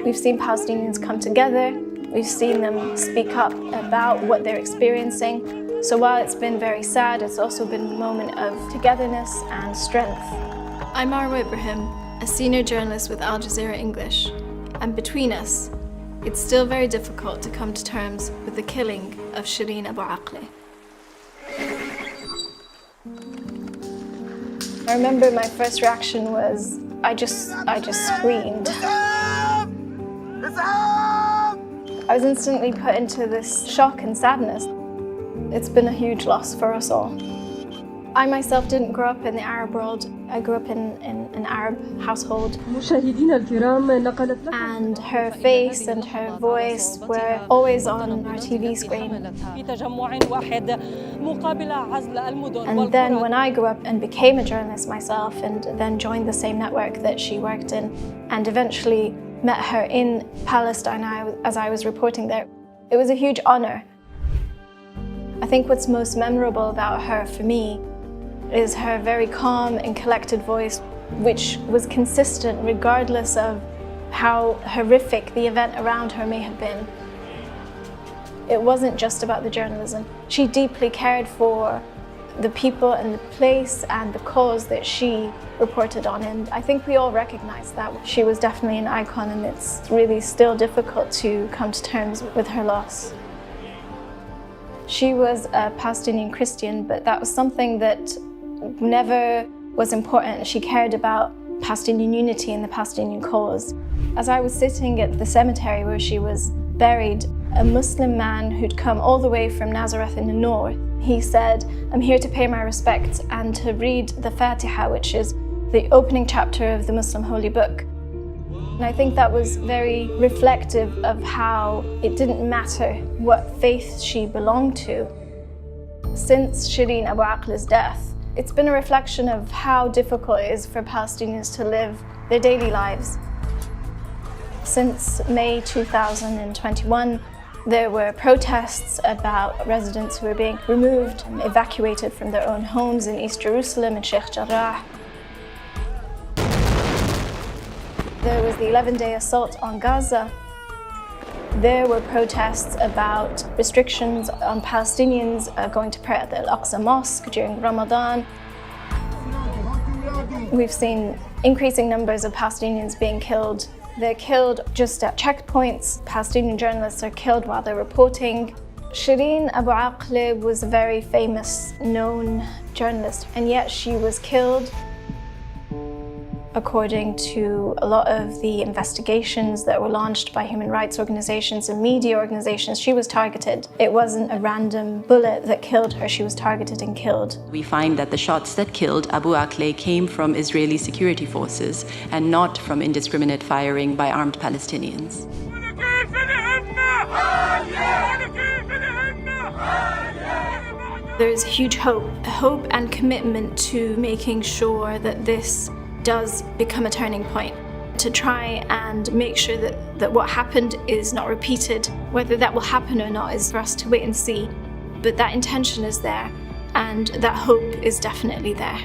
We've seen Palestinians come together. We've seen them speak up about what they're experiencing. So while it's been very sad, it's also been a moment of togetherness and strength. I'm Arwa Ibrahim, a senior journalist with Al Jazeera English. And between us, it's still very difficult to come to terms with the killing of Shireen Abu Akleh. I remember my first reaction was, I just screamed. I was instantly put into this shock and sadness. It's been a huge loss for us all. I myself didn't grow up in the Arab world. I grew up in an Arab household. And her face and her voice were always on our TV screen. And then when I grew up and became a journalist myself and then joined the same network that she worked in and eventually met her in Palestine as I was reporting there, it was a huge honor. I think what's most memorable about her for me is her very calm and collected voice, which was consistent regardless of how horrific the event around her may have been. It wasn't just about the journalism. She deeply cared for the people and the place and the cause that she reported on, and I think we all recognize that. She was definitely an icon, and it's really still difficult to come to terms with her loss. She was a Palestinian Christian, but that was something that never was important. She cared about Palestinian unity and the Palestinian cause. As I was sitting at the cemetery where she was buried, a Muslim man who'd come all the way from Nazareth in the north, he said, "I'm here to pay my respects and to read the Fatiha," which is the opening chapter of the Muslim holy book. And I think that was very reflective of how it didn't matter what faith she belonged to. Since Shireen Abu Akleh's death, it's been a reflection of how difficult it is for Palestinians to live their daily lives. Since May 2021, there were protests about residents who were being removed and evacuated from their own homes in East Jerusalem and Sheikh Jarrah. There was the 11-day assault on Gaza. There were protests about restrictions on Palestinians going to pray at the Al-Aqsa Mosque during Ramadan. We've seen increasing numbers of Palestinians being killed. They're killed just at checkpoints. Palestinian journalists are killed while they're reporting. Shireen Abu Akleh was a very famous, known journalist, and yet she was killed. According to a lot of the investigations that were launched by human rights organizations and media organizations, she was targeted. It wasn't a random bullet that killed her, she was targeted and killed. We find that the shots that killed Abu Akleh came from Israeli security forces and not from indiscriminate firing by armed Palestinians. There's huge hope and commitment to making sure that this does become a turning point, to try and make sure that what happened is not repeated. Whether that will happen or not is for us to wait and see. But that intention is there, and that hope is definitely there.